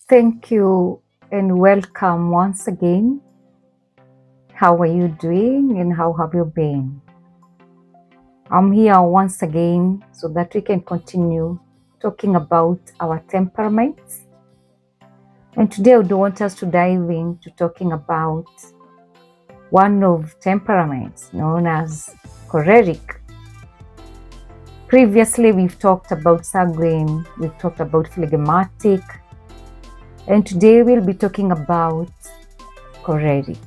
Thank you and welcome once again. How are you doing and how have you been? I'm here once again so that we can continue talking about our temperaments. And today I would want us to dive into talking about one of temperaments known as choleric. Previously we've talked about sanguine, we've talked about phlegmatic, and today we'll be talking about choleric.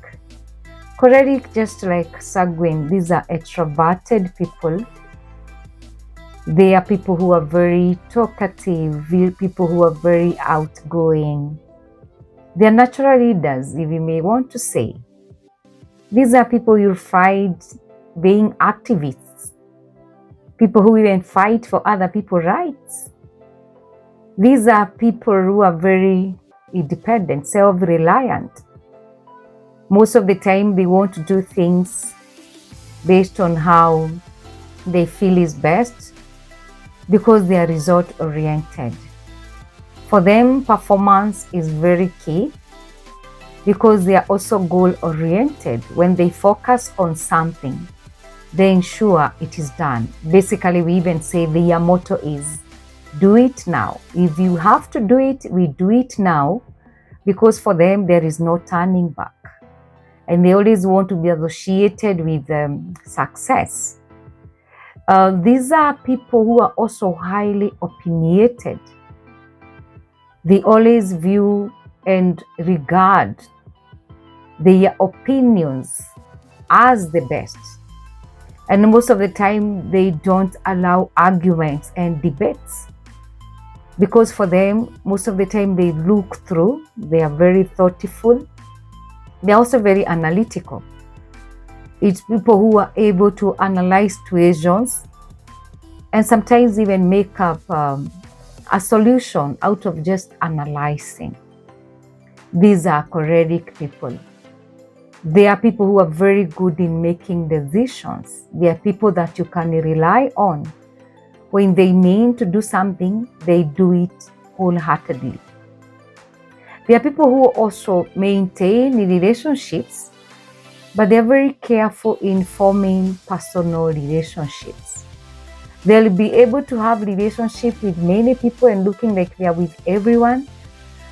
Choleric, just like sanguine, these are extroverted people. They are people who are very talkative, people who are very outgoing. They are natural leaders, if you may want to say. These are people you'll find being activists, people who even fight for other people's rights. These are people who are very independent, self-reliant. Most of the time they want to do things based on how they feel is best because they are result-oriented. For them, performance is very key because they are also goal-oriented. When they focus on something, they ensure it is done. Basically, we even say their motto is, do it now. If you have to do it, we do it now, because for them, there is no turning back. And they always want to be associated with success. These are people who are also highly opinionated. They always view and regard their opinions as the best. And most of the time, they don't allow arguments and debates. Because for them, most of the time they look through, they are very thoughtful. They're also very analytical. It's people who are able to analyze situations and sometimes even make up a solution out of just analyzing. These are choleric people. They are people who are very good in making decisions. They are people that you can rely on. When they mean to do something, they do it wholeheartedly. There are people who also maintain relationships, but they're very careful in forming personal relationships. They'll be able to have relationships with many people and looking like they are with everyone,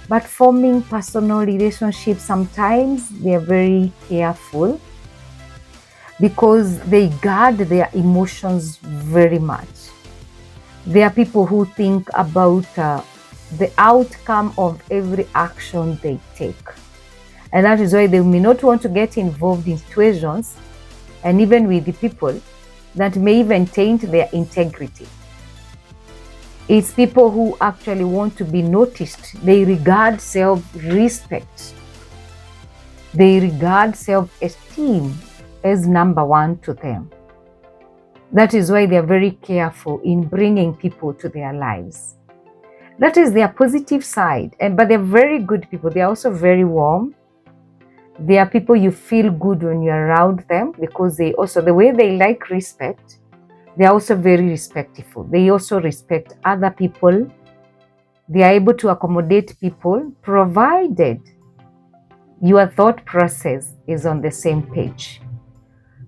but forming personal relationships, sometimes they're very careful because they guard their emotions very much. There are people who think about the outcome of every action they take. And that is why they may not want to get involved in situations and even with the people that may even taint their integrity. It's people who actually want to be noticed. They regard self-respect. They regard self-esteem as number one to them. That is why they are very careful in bringing people to their lives. That is their positive side, but they're very good people. They're also very warm. They are people you feel good when you're around them because they also, the way they like respect, they're also very respectful. They also respect other people. They are able to accommodate people provided your thought process is on the same page.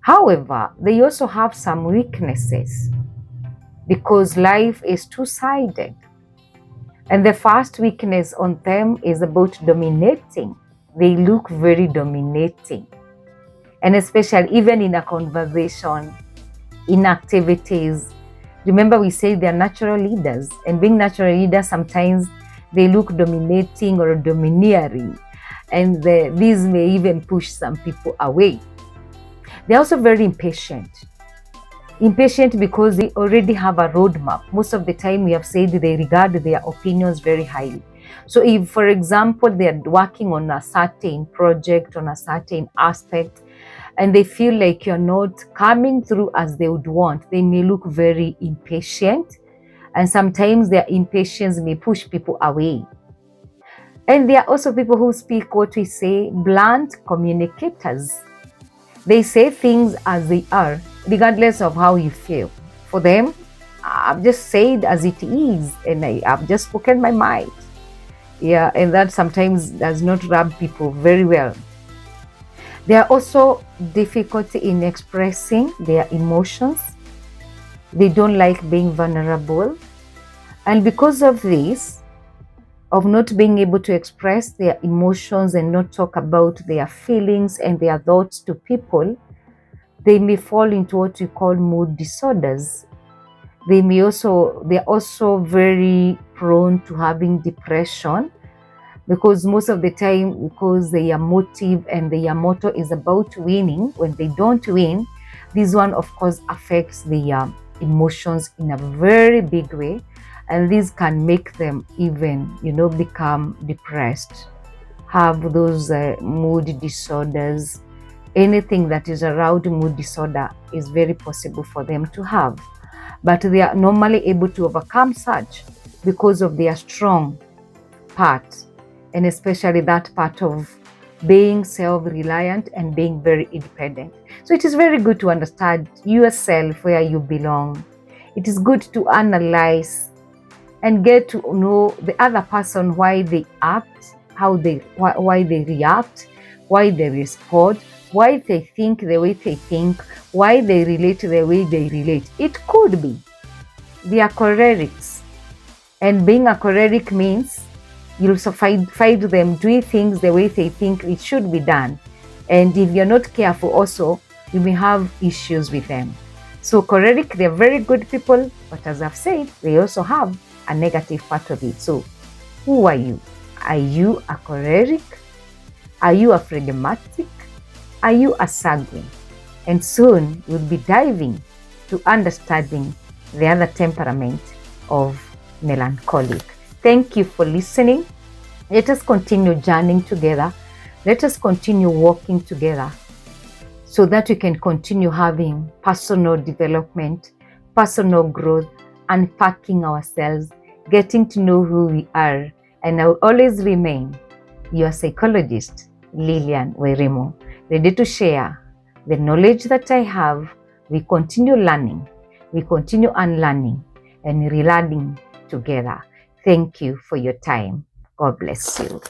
However, they also have some weaknesses because life is two-sided. And the first weakness on them is about dominating. They look very dominating. And especially even in a conversation, in activities. Remember we say they're natural leaders. And being natural leaders, sometimes they look dominating or domineering. And these may even push some people away. They're also very impatient. Impatient because they already have a roadmap. Most of the time we have said they regard their opinions very highly. So if, for example, they're working on a certain project, on a certain aspect, and they feel like you're not coming through as they would want, they may look very impatient. And sometimes their impatience may push people away. And there are also people who speak what we say blunt communicators. They say things as they are, regardless of how you feel. For them, I've just said as it is, and I've just spoken my mind. Yeah, and that sometimes does not rub people very well. There are also difficulty in expressing their emotions. They don't like being vulnerable. And because of this, of not being able to express their emotions and not talk about their feelings and their thoughts to people, they may fall into what we call mood disorders. They're also very prone to having depression, because most of the time, because their motive and their motto is about winning, when they don't win, this one of course affects their emotions in a very big way, and this can make them even become depressed, have those mood disorders. Anything that is around mood disorder is very possible for them to have, but they are normally able to overcome such because of their strong part, and especially that part of being self-reliant and being very independent. So it is very good to understand yourself, where you belong. It is good to analyze and get to know the other person, why they act, why they react, why they respond, why they think the way they think, why they relate the way they relate. It could be they are cholerics, and being a choleric means you'll find them doing things the way they think it should be done. And if you're not careful also, you may have issues with them. So choleric, they're very good people, but as I've said, they also have a negative part of it. So who are you? Are you a choleric? Are you a phlegmatic? Are you a sanguine? And soon we'll be diving to understanding the other temperament of melancholic. Thank you for listening. Let us continue journeying together. Let us continue walking together so that we can continue having personal development, personal growth, unpacking ourselves, getting to know who we are. And I will always remain your psychologist, Lillian Wairimu, ready to share the knowledge that I have. We continue learning, we continue unlearning, and relearning together. Thank you for your time. God bless you.